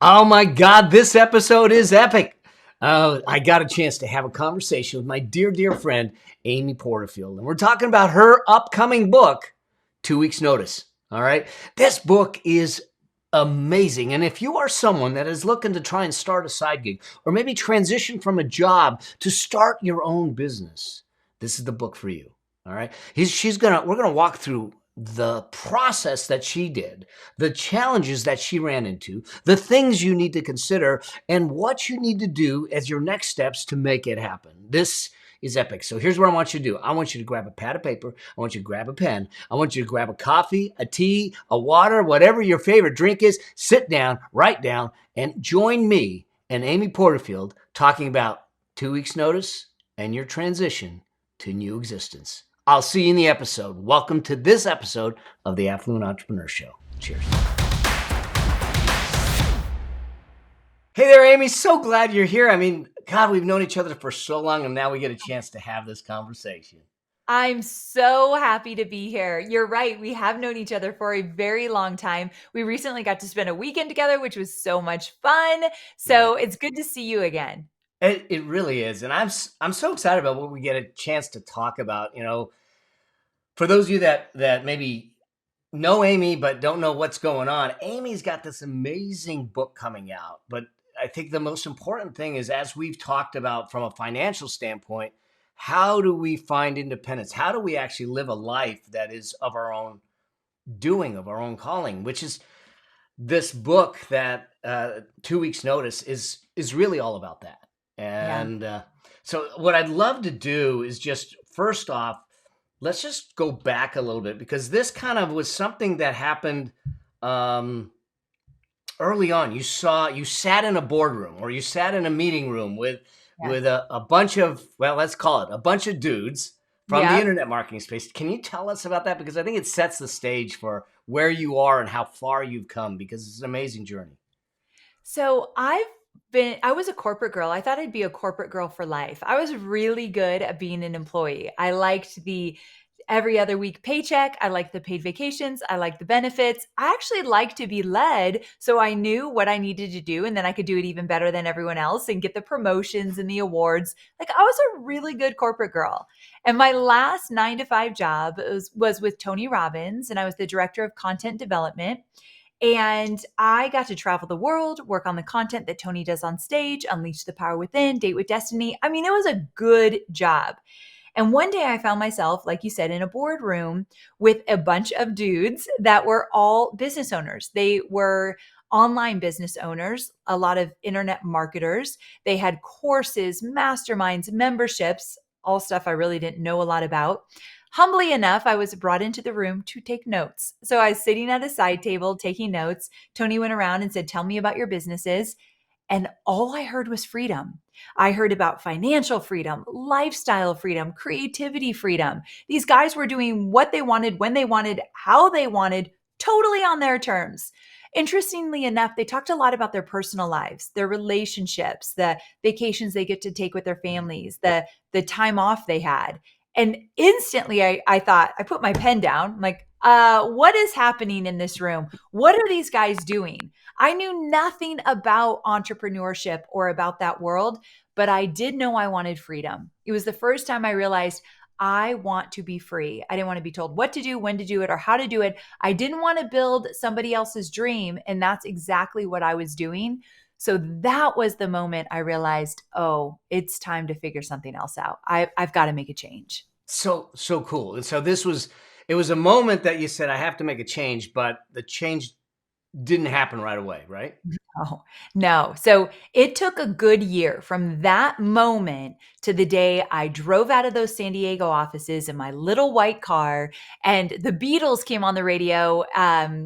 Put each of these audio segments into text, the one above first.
Oh my God, this episode is epic. I got a chance to have a conversation with my dear, dear friend, Amy Porterfield. And we're talking about her upcoming book, 2 Weeks Notice. All right. This book is amazing. And if you are someone that is looking to try and start a side gig or maybe transition from a job to start your own business, this is the book for you. All right. We're going to walk through the process that she did, the challenges that she ran into, the things you need to consider, and what you need to do as your next steps to make it happen. This is epic. So here's what I want you to do. I want you to grab a pad of paper. I want you to grab a pen. I want you to grab a coffee, a tea, a water, whatever your favorite drink is. Sit down, write down, and join me and Amy Porterfield talking about 2 weeks notice and your transition to new existence. I'll see you in the episode. Welcome to this episode of the Affluent Entrepreneur Show. Cheers. Hey there, Amy. So glad you're here. I mean, God, we've known each other for so long, and now we get a chance to have this conversation. I'm so happy to be here. You're right. We have known each other for a very long time. We recently got to spend a weekend together, which was so much fun. So it's good to see you again. It really is. And I'm so excited about what we get a chance to talk about. You know, for those of you that maybe know Amy but don't know what's going on, Amy's got this amazing book coming out. But I think the most important thing is, as we've talked about from a financial standpoint, how do we find independence? How do we actually live a life that is of our own doing, of our own calling, which is this book that 2 weeks notice is really all about that. And so what I'd love to do is just first off, let's just go back a little bit, because this kind of was something that happened early on. You sat in a boardroom, or you sat in a meeting room with a bunch of, well, let's call it a bunch of dudes from the internet marketing space. Can you tell us about that? Because I think it sets the stage for where you are and how far you've come, because it's an amazing journey. So I was a corporate girl. I thought I'd be a corporate girl for life. I was really good at being an employee. I liked the every other week paycheck. I liked the paid vacations. I liked the benefits. I actually liked to be led. So I knew what I needed to do, and then I could do it even better than everyone else and get the promotions and the awards. Like, I was a really good corporate girl. And my last 9 to 5 job was with Tony Robbins, and I was the director of content development. And I got to travel the world, work on the content that Tony does on stage, Unleash the Power Within, Date with Destiny. I mean, it was a good job. And one day I found myself, like you said, in a boardroom with a bunch of dudes that were all business owners. They were online business owners, a lot of internet marketers. They had courses, masterminds, memberships, all stuff I really didn't know a lot about. Humbly enough, I was brought into the room to take notes. So I was sitting at a side table taking notes. Tony went around and said, "Tell me about your businesses." And all I heard was freedom. I heard about financial freedom, lifestyle freedom, creativity freedom. These guys were doing what they wanted, when they wanted, how they wanted, totally on their terms. Interestingly enough, they talked a lot about their personal lives, their relationships, the vacations they get to take with their families, the time off they had. And instantly I thought, I put my pen down. I'm like, what is happening in this room? What are these guys doing? I knew nothing about entrepreneurship or about that world, but I did know I wanted freedom. It was the first time I realized I want to be free. I didn't want to be told what to do, when to do it, or how to do it. I didn't want to build somebody else's dream. And that's exactly what I was doing. So that was the moment I realized, oh, it's time to figure something else out. I've got to make a change. So cool. And so it was a moment that you said, I have to make a change, but the change didn't happen right away, right? Oh, no. So it took a good year from that moment to the day I drove out of those San Diego offices in my little white car and the Beatles came on the radio.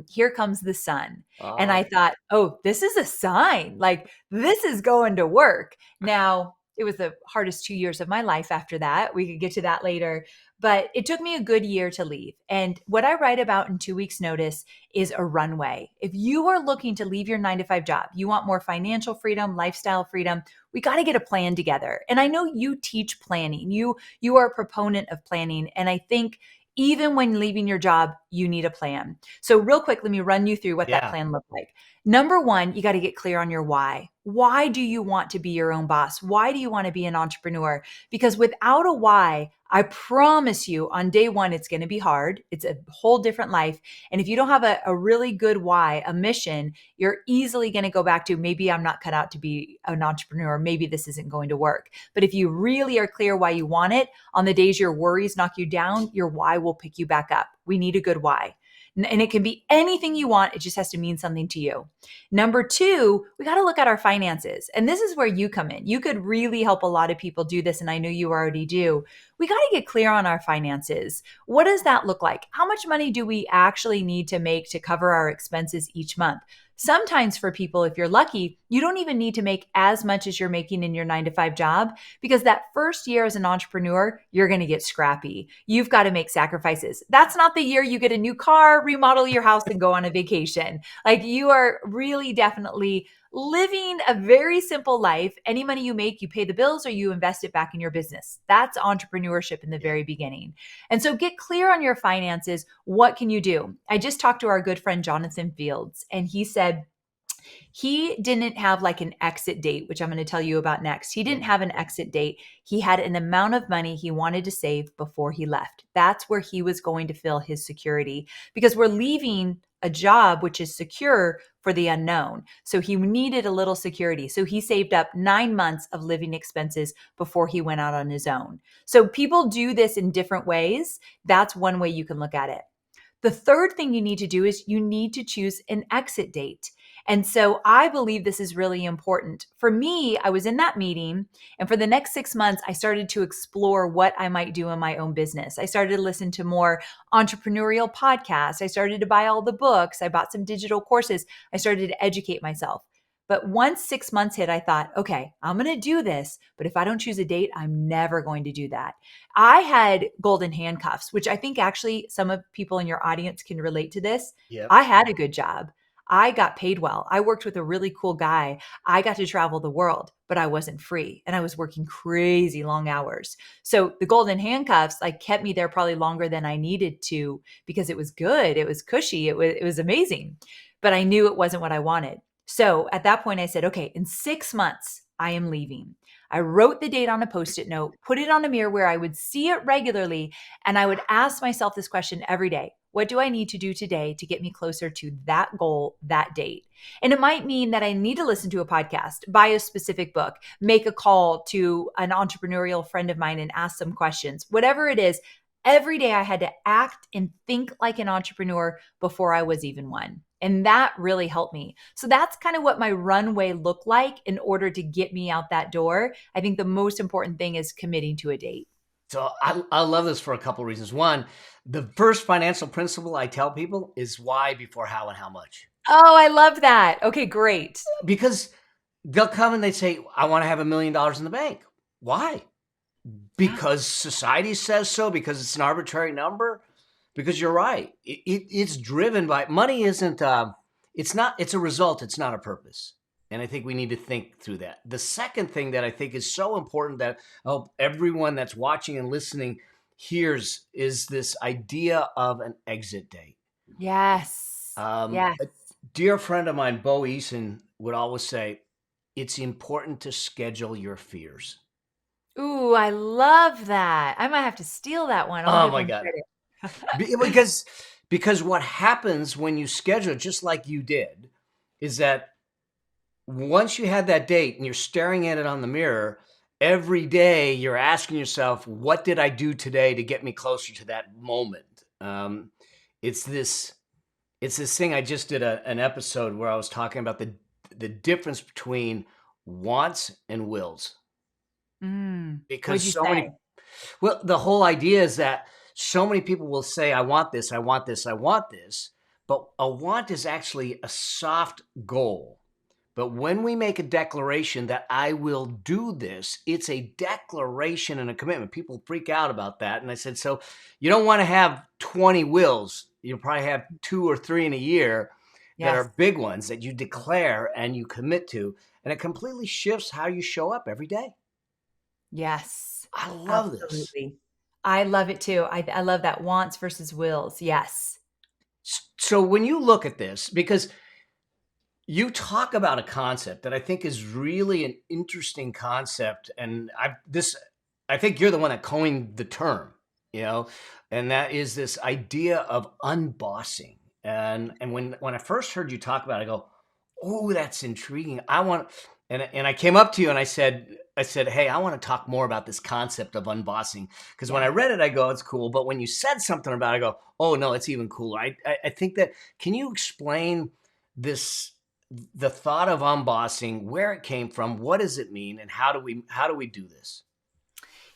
Here Comes the Sun. And I thought, oh, this is a sign. Like, this is going to work. Now, it was the hardest 2 years of my life after that. We could get to that later. But it took me a good year to leave. And what I write about in 2 weeks notice is a runway. If you are looking to leave your 9 to 5 job, you want more financial freedom, lifestyle freedom, we got to get a plan together. And I know you teach planning. You are a proponent of planning. And I think Even when leaving your job, you need a plan. So real quick, let me run you through what that Yeah. plan looked like. Number one, you got to get clear on your why. Why do you want to be your own boss? Why do you want to be an entrepreneur? Because without a why, I promise you on day one, it's going to be hard. It's a whole different life. And if you don't have a really good why, a mission, you're easily going to go back to maybe I'm not cut out to be an entrepreneur. Maybe this isn't going to work. But if you really are clear why you want it, on the days your worries knock you down, your why will pick you back up. We need a good why. And it can be anything you want. It just has to mean something to you. Number two, we got to look at our finances. And this is where you come in. You could really help a lot of people do this. And I know you already do. We got to get clear on our finances. What does that look like? How much money do we actually need to make to cover our expenses each month? Sometimes for people, if you're lucky, you don't even need to make as much as you're making in your 9 to 5 job, because that first year as an entrepreneur, you're going to get scrappy. You've got to make sacrifices. That's not the year you get a new car, remodel your house, and go on a vacation. Like, you are really definitely living a very simple life. Any money you make, you pay the bills or you invest it back in your business. That's entrepreneurship in the Yeah. very beginning. And so get clear on your finances. What can you do? I just talked to our good friend Jonathan Fields, and he said he didn't have like an exit date, which I'm going to tell you about next. He didn't Yeah. have an exit date. He had an amount of money he wanted to save before he left. That's where he was going to fill his security, because we're leaving a job which is secure for the unknown. So he needed a little security. So he saved up 9 months of living expenses before he went out on his own. So people do this in different ways. That's one way you can look at it. The third thing you need to do is you need to choose an exit date. And so I believe this is really important. For me, I was in that meeting, and for the next 6 months, I started to explore what I might do in my own business. I started to listen to more entrepreneurial podcasts. I started to buy all the books. I bought some digital courses. I started to educate myself. But once 6 months hit, I thought, okay, I'm going to do this. But if I don't choose a date, I'm never going to do that. I had golden handcuffs, which I think actually some of people in your audience can relate to this. Yep. I had a good job. I got paid well. I worked with a really cool guy. I got to travel the world, but I wasn't free and I was working crazy long hours. So the golden handcuffs like kept me there probably longer than I needed to, because it was good. It was cushy. It was amazing, but I knew it wasn't what I wanted. So at that point I said, okay, in 6 months, I am leaving. I wrote the date on a Post-it note, put it on a mirror where I would see it regularly, and I would ask myself this question every day. What do I need to do today to get me closer to that goal, that date? And it might mean that I need to listen to a podcast, buy a specific book, make a call to an entrepreneurial friend of mine and ask some questions. Whatever it is, every day I had to act and think like an entrepreneur before I was even one. And that really helped me. So that's kind of what my runway looked like in order to get me out that door. I think the most important thing is committing to a date. So I love this for a couple of reasons. One, the first financial principle I tell people is why before how and how much. Oh, I love that. Okay, great. Because they'll come and they say, I want to have $1 million in the bank. Why? Yeah. Because society says so, because it's an arbitrary number. Because you're right. It's driven by money. It's not, it's a result. It's not a purpose. And I think we need to think through that. The second thing that I think is so important that I hope everyone that's watching and listening hears is this idea of an exit date. Yes. Yes. A dear friend of mine, Bo Eason, would always say, it's important to schedule your fears. Ooh, I love that. I might have to steal that one. I'll Oh give my him God. credit. Because what happens when you schedule, just like you did, is that once you had that date and you're staring at it on the mirror, every day you're asking yourself, what did I do today to get me closer to that moment? It's this thing. I just did an episode where I was talking about the difference between wants and wills. What'd Because you so say? many, well, the whole idea is that so many people will say, I want this, I want this, I want this. But a want is actually a soft goal. But when we make a declaration that I will do this, it's a declaration and a commitment. People freak out about that. And I said, so you don't want to have 20 wills. You'll probably have 2 or 3 in a year that Yes. are big ones that you declare and you commit to. And it completely shifts how you show up every day. Yes. I love this. Absolutely. I love it too. I love that wants versus wills. Yes. So when you look at this, because you talk about a concept that I think is really an interesting concept, and I think you're the one that coined the term, you know, and that is this idea of unbossing. And when I first heard you talk about it, I go, oh, that's intriguing. And I came up to you and I said, hey, I want to talk more about this concept of unbossing. Because when I Yeah. read it, I go, it's cool. But when you said something about it, I go, oh no, it's even cooler. I think that, can you explain this, the thought of unbossing, where it came from, what does it mean, and how do we do this?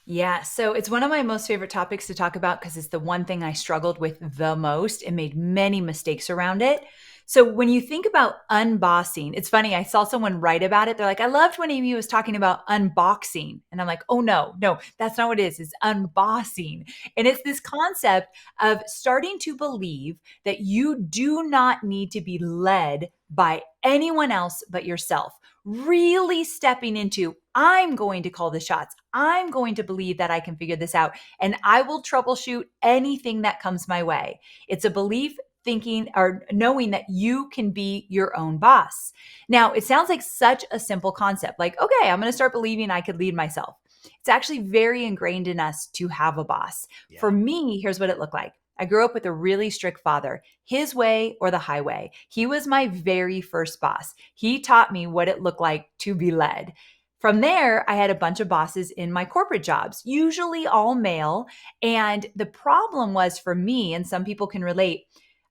Yeah, so it's one of my most favorite topics to talk about because it's the one thing I struggled with the most and made many mistakes around it. So when you think about unbossing, it's funny, I saw someone write about it. They're like, I loved when Amy was talking about unboxing. And I'm like, oh no, no, that's not what it is. It's unbossing. And it's this concept of starting to believe that you do not need to be led by anyone else but yourself. Really stepping into, I'm going to call the shots. I'm going to believe that I can figure this out and I will troubleshoot anything that comes my way. It's a belief, thinking, or knowing that you can be your own boss. Now, it sounds like such a simple concept, like, okay, I'm going to start believing I could lead myself. It's actually very ingrained in us to have a boss. For Yeah. me, here's what it looked like. I grew up with a really strict father, his way or the highway. He was my very first boss. He taught me what it looked like to be led. From there, I had a bunch of bosses in my corporate jobs, usually all male. And the problem was for me, and some people can relate,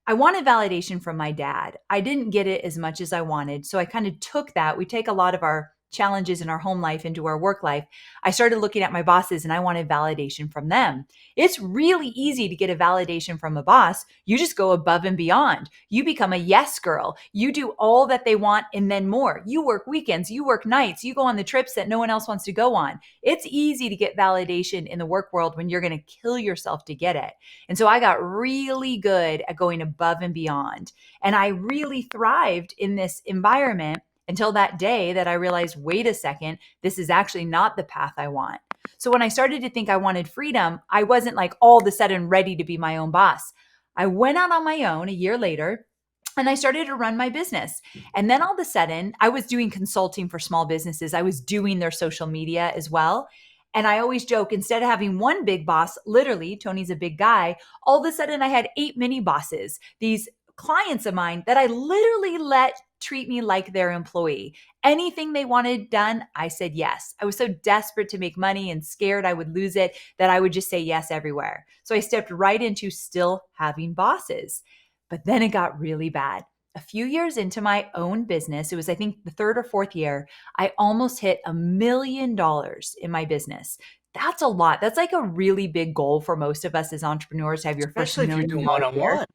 I wanted validation from my dad. I didn't get it as much as I wanted. So I kind of took that. We take a lot of our challenges in our home life into our work life. I started looking at my bosses and I wanted validation from them. It's really easy to get a validation from a boss. You just go above and beyond. You become a yes girl. You do all that they want and then more. You work weekends, you work nights, you go on the trips that no one else wants to go on. It's easy to get validation in the work world when you're going to kill yourself to get it. And so I got really good at going above and beyond. And I really thrived in this environment until that day that I realized, wait a second, this is actually not the path I want. So when I started to think I wanted freedom, I wasn't like all of a sudden ready to be my own boss. I went out on my own a year later and I started to run my business. And then all of a sudden, I was doing consulting for small businesses. I was doing their social media as well. And I always joke, instead of having one big boss, literally, Tony's a big guy, all of a sudden I had 8 mini bosses, these clients of mine that I literally let treat me like their employee. Anything they wanted done, I said yes. I was so desperate to make money and scared I would lose it that I would just say yes everywhere. So I stepped right into still having bosses. But then it got really bad. A few years into my own business, it was, I think, the third or fourth year, I almost hit $1 million in my business. That's a lot. That's like a really big goal for most of us as entrepreneurs to have your first Especially if you're $1 million doing one on year. one.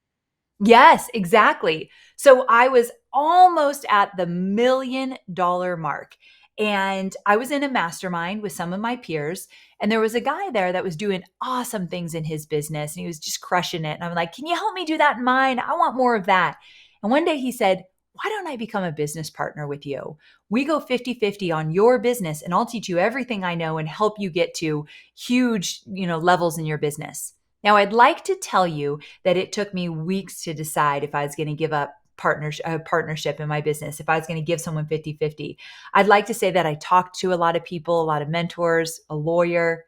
Yes, exactly. So I was almost at the $1 million mark. And I was in a mastermind with some of my peers. And there was a guy there that was doing awesome things in his business. And he was just crushing it. And I'm like, can you help me do that in mine? I want more of that. And one day he said, why don't I become a business partner with you? We go 50-50 on your business and I'll teach you everything I know and help you get to huge, levels in your business. Now, I'd like to tell you that it took me weeks to decide if I was going to give up partnership in my business, if I was going to give someone 50-50. I'd like to say that I talked to a lot of people, a lot of mentors, a lawyer.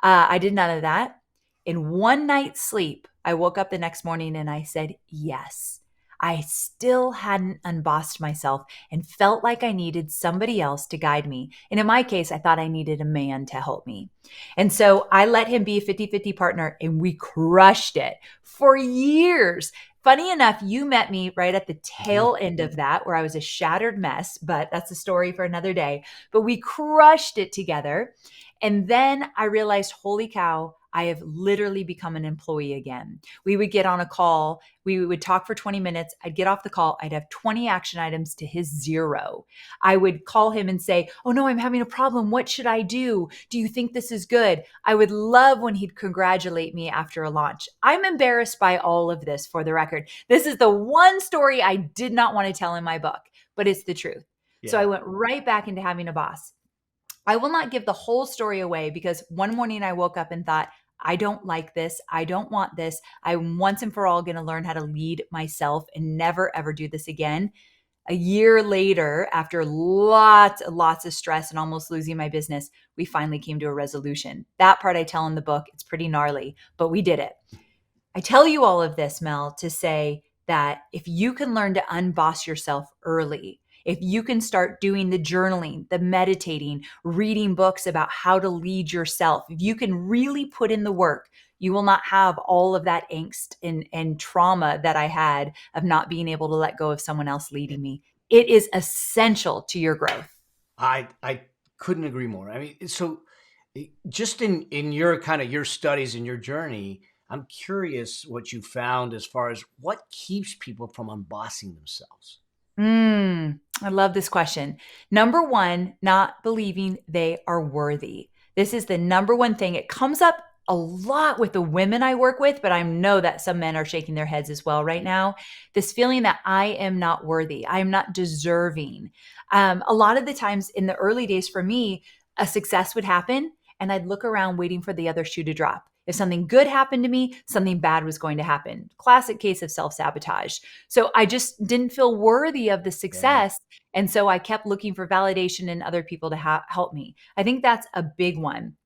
I did none of that. In one night's sleep, I woke up the next morning and I said, yes. I still hadn't unbossed myself and felt like I needed somebody else to guide me. And in my case, I thought I needed a man to help me. And so I let him be a 50-50 partner and we crushed it for years. Funny enough, you met me right at the Mhm. tail end of that where I was a shattered mess, but that's a story for another day. But we crushed it together. And then I realized, holy cow, I have literally become an employee again. We would get on a call, we would talk for 20 minutes. I'd get off the call, I'd have 20 action items to his 0. I would call him and say, oh no, I'm having a problem. What should I do? Do you think this is good? I would love when he'd congratulate me after a launch. I'm embarrassed by all of this, for the record. This is the one story I did not want to tell in my book, but it's the truth. So I Yeah. went right back into having a boss. I will not give the whole story away because one morning I woke up and thought, I don't like this. I don't want this. I'm once and for all going to learn how to lead myself and never, ever do this again. A year later, after lots of stress and almost losing my business, we finally came to a resolution. That part I tell in the book. It's pretty gnarly, but we did it. I tell you all of this, Mel, to say that if you can learn to unboss yourself early, if you can start doing the journaling, the meditating, reading books about how to lead yourself, if you can really put in the work, you will not have all of that angst and trauma that I had of not being able to let go of someone else leading me. It is essential to your growth. I couldn't agree more. I mean, so just in your kind of your studies and your journey, I'm curious what you found as far as what keeps people from unbossing themselves. I love this question. Number one, not believing they are worthy. This is the number one thing. It comes up a lot with the women I work with, but I know that some men are shaking their heads as well right now. This feeling that I am not worthy, I am not deserving. A lot of the times in the early days for me, a success would happen and I'd look around waiting for the other shoe to drop. If something good happened to me, something bad was going to happen. Classic case of self sabotage. So I just didn't feel worthy of the Yeah. success. And so I kept looking for validation in other people to help me. I think that's a big one.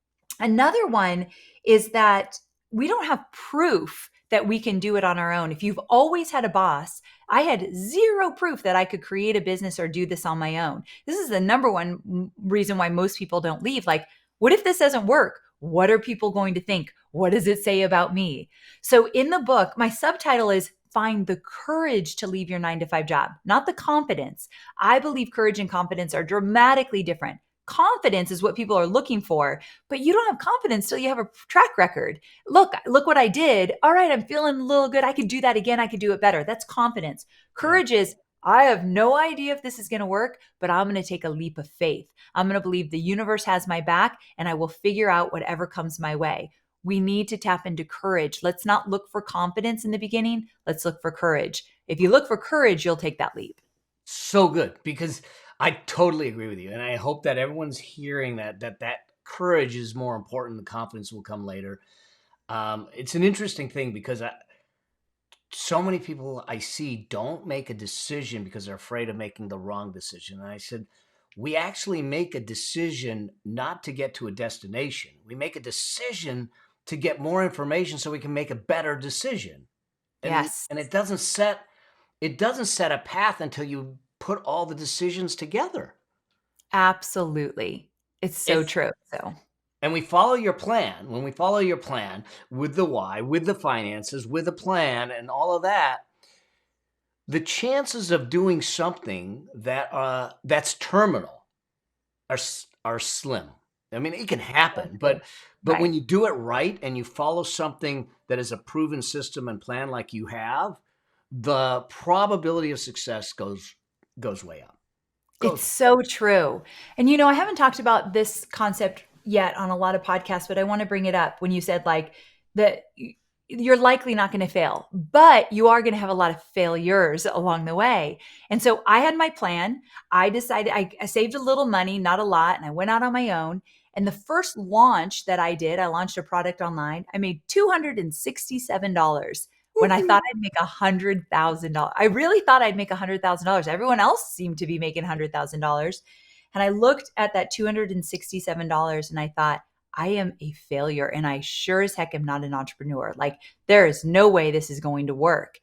Another one is that we don't have proof that we can do it on our own. If you've always had a boss, I had zero proof that I could create a business or do this on my own. This is the number one reason why most people don't leave. Like, what if this doesn't work? What are people going to think? What does it say about me? So in the book, my subtitle is Find the Courage to Leave Your 9 to 5 job, not the confidence. I believe courage and confidence are dramatically different. Confidence is what people are looking for, but you don't have confidence till you have a track record. Look what I did. All right, I'm feeling a little good. I could do that again. I could do it better. That's confidence. Yeah. Courage is I have no idea if this is going to work, but I'm going to take a leap of faith. I'm going to believe the universe has my back and I will figure out whatever comes my way. We need to tap into courage. Let's not look for confidence in the beginning. Let's look for courage. If you look for courage, you'll take that leap. So good, because I totally agree with you, and I hope that everyone's hearing that courage is more important. The confidence will come later. It's an interesting thing because so many people I see don't make a decision because they're afraid of making the wrong decision. And I said, we actually make a decision not to get to a destination. We make a decision to get more information so we can make a better decision. Yes, And it doesn't set a path until you put all the decisions together. absolutely. It's so And true. So, and we follow your plan. When we follow your plan with the why, with the finances, with the plan and all of that, the chances of doing something that's terminal are slim. I mean, it can so happen, true. but Right. when you do it right and you follow something that is a proven system and plan like you have, the probability of success goes way up. It's Goes. so true. And I haven't talked about this concept yet on a lot of podcasts, but I want to bring it up when you said like that you're likely not going to fail, but you are going to have a lot of failures along the way. And so I had my plan. I decided I saved a little money, not a lot, and I went out on my own. And the first launch that I did, I launched a product online. I made $267 when I thought I'd make $100,000. I really thought I'd make $100,000. Everyone else seemed to be making $100,000. And I looked at that $267 and I thought, I am a failure. And I sure as heck am not an entrepreneur. Like, there is no way this is going to work.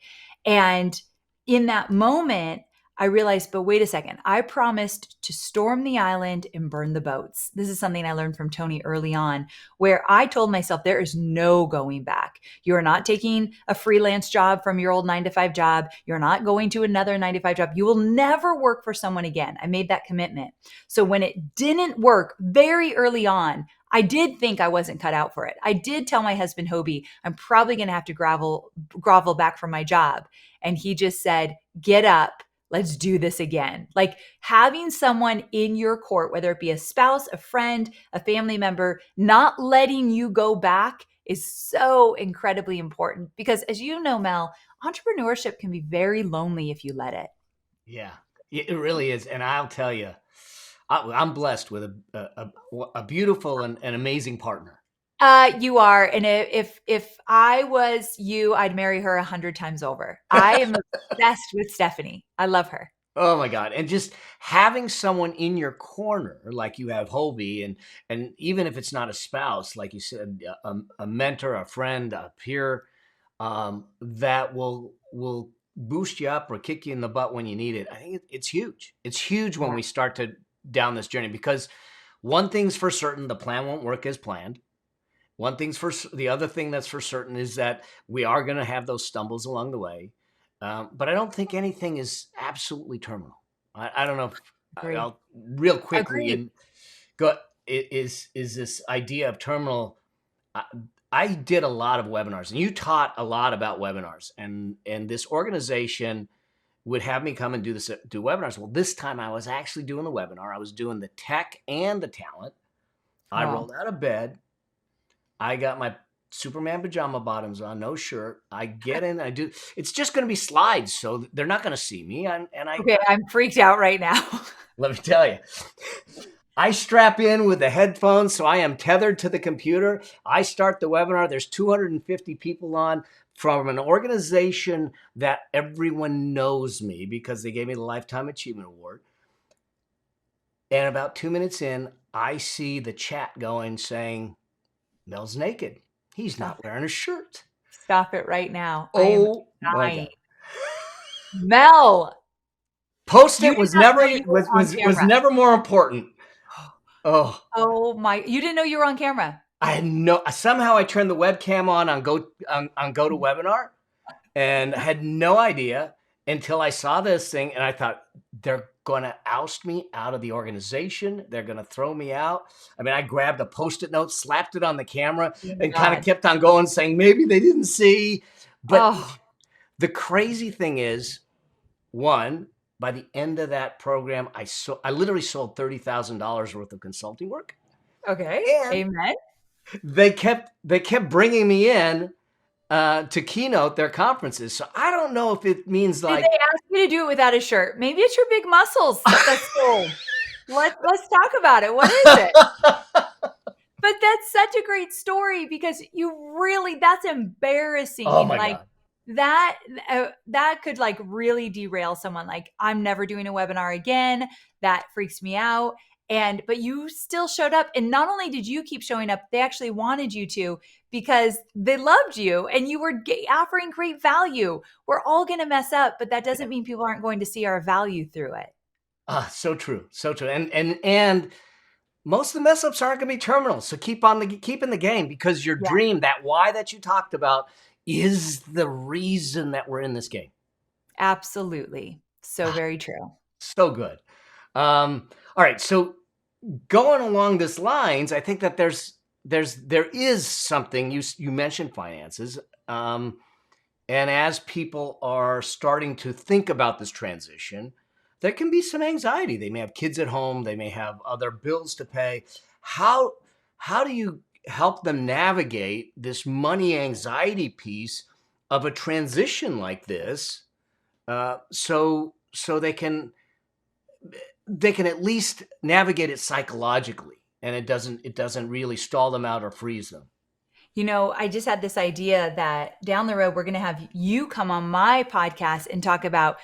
And in that moment, I realized, but wait a second, I promised to storm the island and burn the boats. This is something I learned from Tony early on, where I told myself there is no going back. You are not taking a freelance job from your old 9 to 5 job. You're not going to another 9 to 5 job. You will never work for someone again. I made that commitment. So when it didn't work very early on, I did think I wasn't cut out for it. I did tell my husband, Hobie, I'm probably going to have to grovel back from my job. And he just said, get up. Let's do this again. Like, having someone in your court, whether it be a spouse, a friend, a family member, not letting you go back is so incredibly important because, as you know, Mel, entrepreneurship can be very lonely if you let it. Yeah, it really is. And I'll tell you, I'm blessed with a beautiful and amazing partner. You are, and if I was you, I'd marry her 100 times over. I am obsessed with Stephanie. I love her. Oh my God. And just having someone in your corner, like you have Hobie, and even if it's not a spouse, like you said, a mentor, a friend, a peer, that will boost you up or kick you in the butt when you need it. I think it's huge. It's huge when Yeah, we start to down this journey, because one thing's for certain, the plan won't work as planned. One thing's the other thing that's for certain is that we are going to have those stumbles along the way. But I don't think anything is absolutely terminal. I don't know if agree. I'll real quickly Agree. and go is this idea of terminal. I, I did a lot of webinars, and you taught a lot about webinars, and this organization would have me come and do webinars. Well, this time I was actually doing the webinar. I was doing the tech and the talent. I Oh, rolled out of bed. I got my Superman pajama bottoms on, no shirt. I get in, I do. It's just going to be slides, so they're not going to see me. okay. I'm freaked out right now. Let me tell you, I strap in with the headphones, so I am tethered to the computer. I start the webinar. There's 250 people on from an organization that everyone knows me because they gave me the Lifetime Achievement Award. And about 2 minutes in, I see the chat going saying, Mel's naked. He's Stop not it. wearing a shirt. Stop it right now. I am Oh my dying. God. Mel, you Post-it did was not know never you were was on was was camera. never more important. Oh, Oh my, you didn't know you were on camera. I had no somehow I turned the webcam on go to webinar and had no idea until I saw this thing and I thought they're going to oust me out of the organization. They're going to throw me out. I mean, I grabbed a Post-it note, slapped it on the camera Oh my and kind of God. kept on going saying maybe they didn't see. But Oh, the crazy thing is, one, by the end of that program, I literally sold $30,000 worth of consulting work, okay. and Amen. they kept bringing me in to keynote their conferences. So I don't know if it means Did they like ask you to do it without a shirt? Maybe it's your big muscles that's sold. Let's talk about it. What is it? But that's such a great story because you really that's oh embarrassing. my Like god, that that could like really derail someone. Like I'm never doing a webinar again. That freaks me out. And but you still showed up, and not only did you keep showing up, they actually wanted you to because they loved you and you were offering great value. We're all going to mess up, but that yeah. doesn't mean people aren't going to see our value through it. So true, so true, and most of the mess ups aren't going to be terminal. So keep in the game, because your Yeah, dream, that why that you talked about, is the reason that we're in this game. absolutely. So very true. So good. All right. So going along this lines, I think that there is something you mentioned finances, and as people are starting to think about this transition, there can be some anxiety. They may have kids at home. They may have other bills to pay. How how do you help them navigate this money anxiety piece of a transition like this, so they can at least navigate it psychologically, and it doesn't really stall them out or freeze them. You know, I just had this idea that down the road, we're going to have you come on my podcast and talk about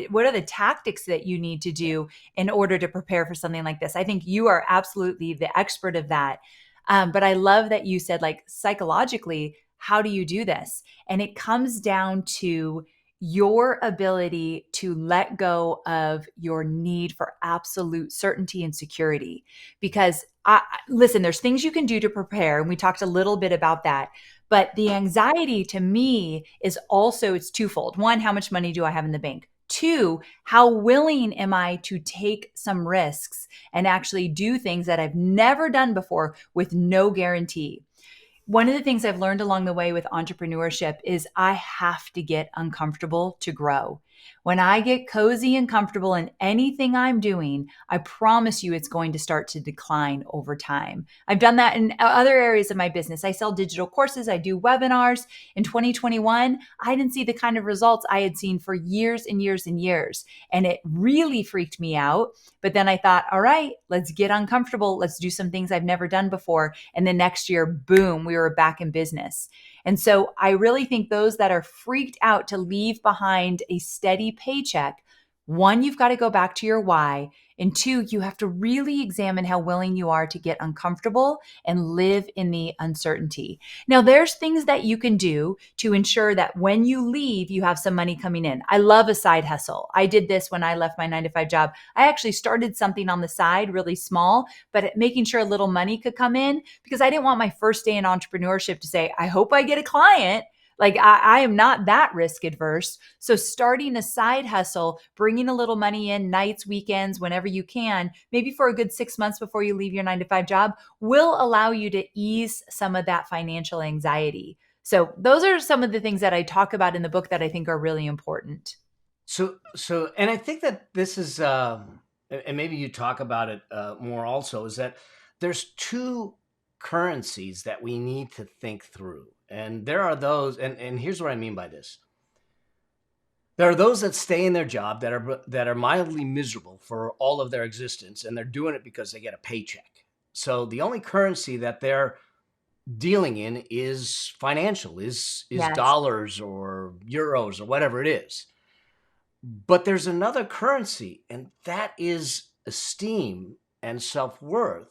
what are the tactics that you need to Yeah. do in order to prepare for something like this? I think you are absolutely the expert of that. But I love that you said, like, psychologically, how do you do this? And it comes down to your ability to let go of your need for absolute certainty and security. Because listen, there's things you can do to prepare, and we talked a little bit about that. But the anxiety to me is also it's twofold. One, how much money do I have in the bank? Two, how willing am I to take some risks and actually do things that I've never done before with no guarantee? One of the things I've learned along the way with entrepreneurship is I have to get uncomfortable to grow. When I get cozy and comfortable in anything I'm doing, I promise you it's going to start to decline over time. I've done that in other areas of my business. I sell digital courses, I do webinars. In 2021, I didn't see the kind of results I had seen for years and years and years. And it really freaked me out. But then I thought, all right, let's get uncomfortable. Let's do some things I've never done before. And then next year, boom, we were back in business. And so I really think those that are freaked out to leave behind a steady paycheck, one, you've got to go back to your why. And two, you have to really examine how willing you are to get uncomfortable and live in the uncertainty. Now, there's things that you can do to ensure that when you leave, you have some money coming in. I love a side hustle. I did this when I left my 9 to 5 job. I actually started something on the side, really small, but making sure a little money could come in because I didn't want my first day in entrepreneurship to say, I hope I get a client. Like I am not that risk adverse. So starting a side hustle, bringing a little money in nights, weekends, whenever you can, maybe for a good 6 months before you leave your 9 to 5 job will allow you to ease some of that financial anxiety. So those are some of the things that I talk about in the book that I think are really important. And I think that this is, and maybe you talk about it more also, is that there's two currencies that we need to think through. And there are those, and here's what I mean by this. There are those that stay in their job that are mildly miserable for all of their existence, and they're doing it because they get a paycheck. So the only currency that they're dealing in is financial, is Yes. dollars or euros or whatever it is. But there's another currency, and that is esteem and self-worth.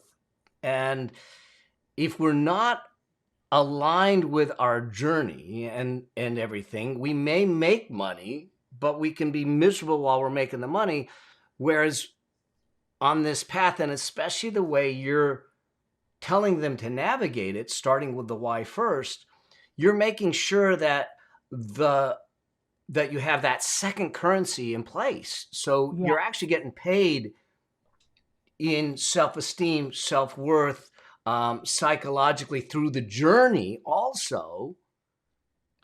And if we're not aligned with our journey and everything, we may make money, but we can be miserable while we're making the money. Whereas on this path, and especially the way you're telling them to navigate it, starting with the why first, you're making sure that you have that second currency in place. So Yeah. you're actually getting paid in self-esteem, self-worth, psychologically through the journey also,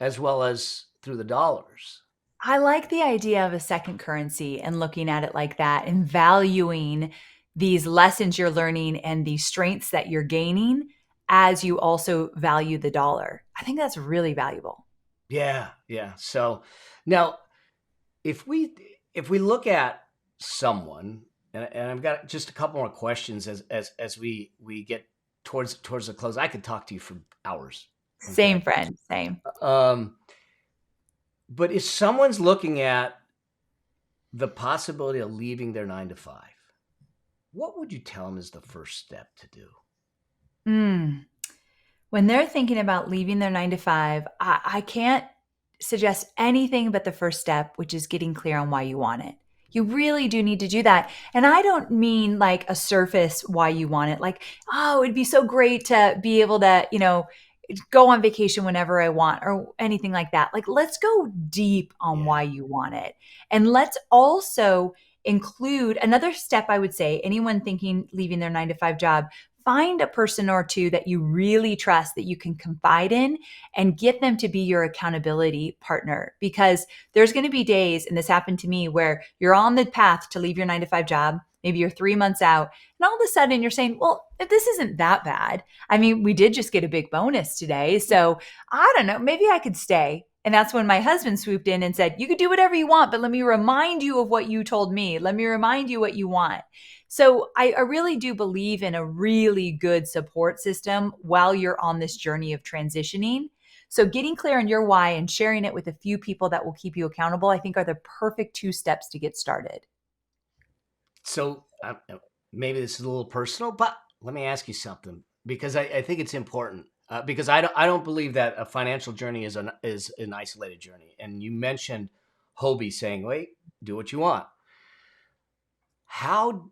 as well as through the dollars. I like the idea of a second currency and looking at it like that and valuing these lessons you're learning and the strengths that you're gaining as you also value the dollar. I think that's really valuable. Yeah, yeah. So now if we look at someone, and I've got just a couple more questions as we get towards the close. I could talk to you for hours. Same Okay. friend, same. Um, but if someone's looking at the possibility of leaving their 9 to 5, what would you tell them is the first step to do? Mm. When they're thinking about leaving their 9 to 5, I can't suggest anything but the first step, which is getting clear on why you want it. You really do need to do that. And I don't mean like a surface why you want it, like, oh, it'd be so great to be able to, go on vacation whenever I want or anything like that. Like, let's go deep on Yeah. why you want it. And let's also include another step. I would say anyone thinking leaving their 9 to 5 job, find a person or two that you really trust that you can confide in and get them to be your accountability partner. Because there's going to be days, and this happened to me, where you're on the path to leave your 9 to 5 job. Maybe you're 3 months out, and all of a sudden you're saying, well, if this isn't that bad. I mean, we did just get a big bonus today. So I don't know, maybe I could stay. And that's when my husband swooped in and said, you could do whatever you want, but let me remind you of what you told me. Let me remind you what you want. So I really do believe in a really good support system while you're on this journey of transitioning. So getting clear on your why and sharing it with a few people that will keep you accountable, I think are the perfect 2 steps to get started. So maybe this is a little personal, but let me ask you something, because I think it's important. Because I don't believe that a financial journey is an isolated journey. And you mentioned Hobie saying, "Wait, do what you want." How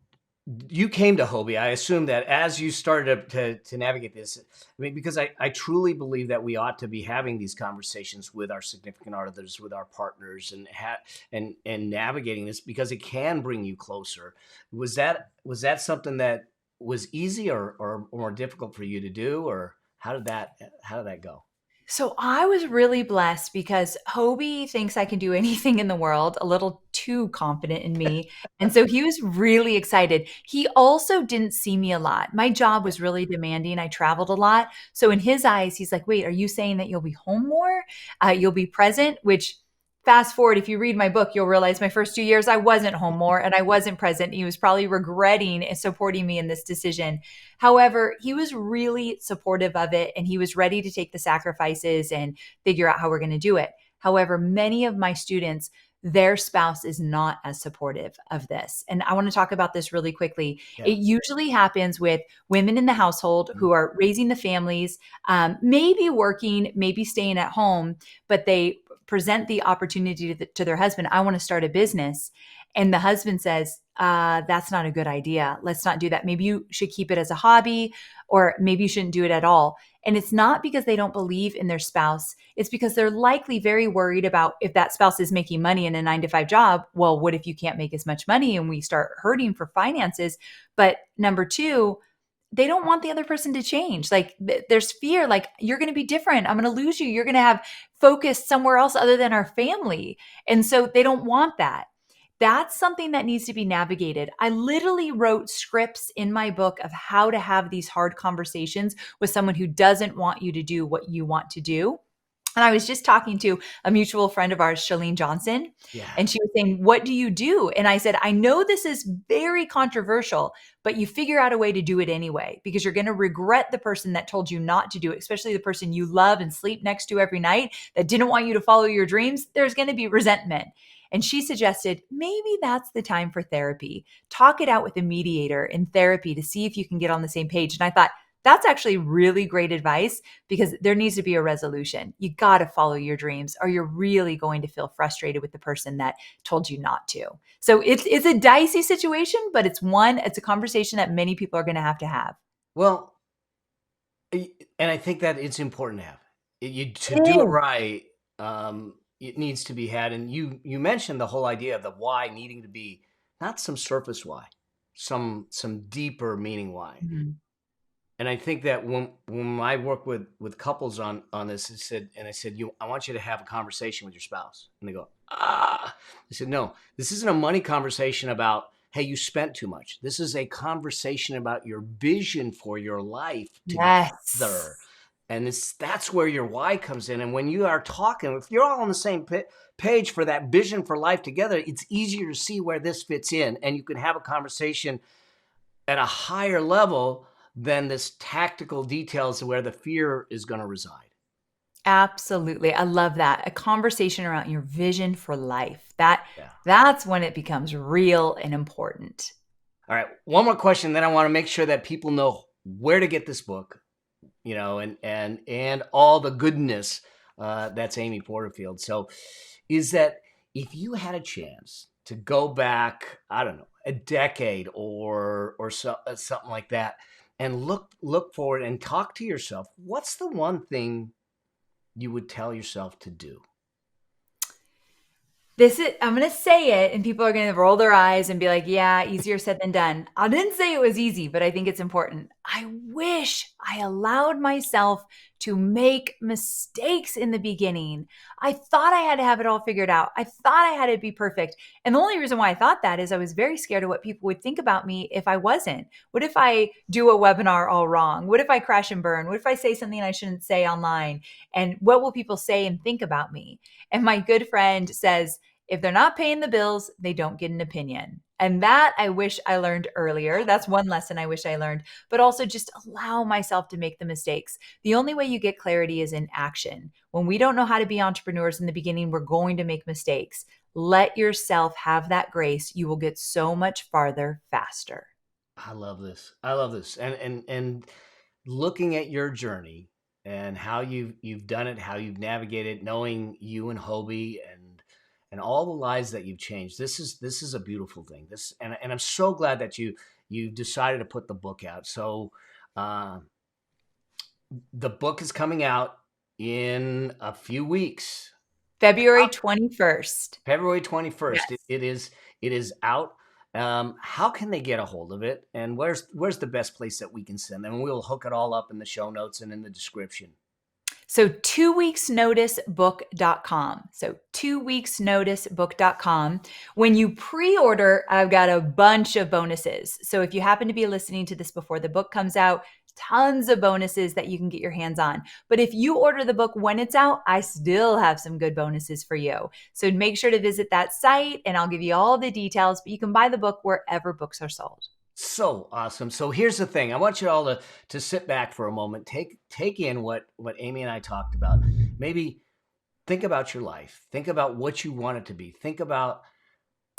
you came to Hobie? I assume that as you started to navigate this, I mean, because I truly believe that we ought to be having these conversations with our significant others, with our partners, and navigating this, because it can bring you closer. Was that something that was easy or more difficult for you to do, or how did that go? So I was really blessed because Hobie thinks I can do anything in the world, a little too confident in me. And so he was really excited. He also didn't see me a lot. My job was really demanding. I traveled a lot. So in his eyes, he's like, wait, are you saying that you'll be home more? You'll be present, which fast forward, if you read my book, you'll realize my first 2 years, I wasn't home more and I wasn't present. He was probably regretting and supporting me in this decision. However, he was really supportive of it and he was ready to take the sacrifices and figure out how we're going to do it. However, many of my students, their spouse is not as supportive of this. And I want to talk about this really quickly. Yeah. It usually happens with women in the household Mhm. who are raising the families, maybe working, maybe staying at home, but they present the opportunity to their husband, I want to start a business. And the husband says, that's not a good idea. Let's not do that. Maybe you should keep it as a hobby, or maybe you shouldn't do it at all. And it's not because they don't believe in their spouse. It's because they're likely very worried about if that spouse is making money in a 9 to 5 job. Well, what if you can't make as much money and we start hurting for finances? But number two, they don't want the other person to change. Like there's fear, like you're going to be different. I'm going to lose you. You're going to have focus somewhere else other than our family. And so they don't want that. That's something that needs to be navigated. I literally wrote scripts in my book of how to have these hard conversations with someone who doesn't want you to do what you want to do. And I was just talking to a mutual friend of ours, Shalene Johnson, Yeah. and she was saying, what do you do? And I said, I know this is very controversial, but you figure out a way to do it anyway, because you're going to regret the person that told you not to do it, especially the person you love and sleep next to every night that didn't want you to follow your dreams. There's going to be resentment. And she suggested maybe that's the time for therapy. Talk it out with a mediator in therapy to see if you can get on the same page. And I thought, that's actually really great advice because there needs to be a resolution. You got to follow your dreams or you're really going to feel frustrated with the person that told you not to. So it's a dicey situation, but it's a conversation that many people are going to have to have. Well, and I think that it's important to have to It do it is. right. It needs to be had, and you mentioned the whole idea of the why needing to be not some surface why, some deeper meaning why. Mhm. And I think that when I work with couples on this, I said, I want you to have a conversation with your spouse, and they go, ah. I said, no, this isn't a money conversation about, hey, you spent too much. This is a conversation about your vision for your life Yes. together, and that's where your why comes in. And when you are talking, if you're all on the same page for that vision for life together, it's easier to see where this fits in, and you can have a conversation at a higher level than this tactical details of where the fear is going to reside. Absolutely. I love that. A conversation around your vision for life. Yeah. That's when it becomes real and important. All right. One more question, then I want to make sure that people know where to get this book, and all the goodness that's Amy Porterfield. So, is that if you had a chance to go back, I don't know, a decade or something like that, and look forward and talk to yourself, what's the one thing you would tell yourself to do? I'm going to say it and people are going to roll their eyes and be like, yeah, easier said than done. I didn't say it was easy, but I think it's important. I wish I allowed myself to make mistakes in the beginning. I thought I had to have it all figured out. I thought I had to be perfect. And the only reason why I thought that is I was very scared of what people would think about me if I wasn't. What if I do a webinar all wrong? What if I crash and burn? What if I say something I shouldn't say online? And what will people say and think about me? And my good friend says, if they're not paying the bills, they don't get an opinion. And that I wish I learned earlier. That's one lesson I wish I learned, but also just allow myself to make the mistakes. The only way you get clarity is in action. When we don't know how to be entrepreneurs in the beginning, we're going to make mistakes. Let yourself have that grace. You will get so much farther faster. I love this. I love this. And looking at your journey and how you've done it, how you've navigated, knowing you and Hobie and all the lives that you've changed. This is a beautiful thing. And I'm so glad that you decided to put the book out. So uh, the book is coming out in a few weeks. February 21st. February 21st. Yes. It is out. How can they get a hold of it? And where's the best place that we can send them? And we'll hook it all up in the show notes and in the description. So 2weeksnoticebook.com. So 2weeksnoticebook.com. When you pre-order, I've got a bunch of bonuses. So if you happen to be listening to this before the book comes out, tons of bonuses that you can get your hands on. But if you order the book when it's out, I still have some good bonuses for you. So make sure to visit that site and I'll give you all the details, but you can buy the book wherever books are sold. So awesome. So here's the thing. I want you all to sit back for a moment, take in what Amy and I talked about. Maybe think about your life. Think about what you want it to be. Think about,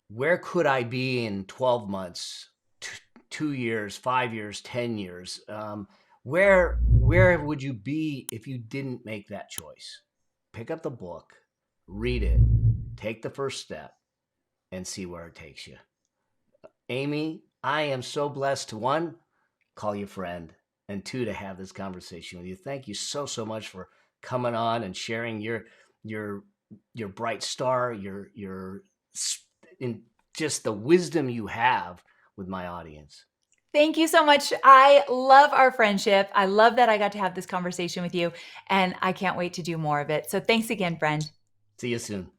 where could I be in 12 months, 2 years, 5 years, 10 years? Where would you be if you didn't make that choice? Pick up the book, read it, take the first step, and see where it takes you. Amy, I am so blessed to, one, call you friend, and two, to have this conversation with you. Thank you so much for coming on and sharing your bright star, your in just the wisdom you have with my audience. Thank you so much. I love our friendship. I love that I got to have this conversation with you, and I can't wait to do more of it. So thanks again, friend. See you soon.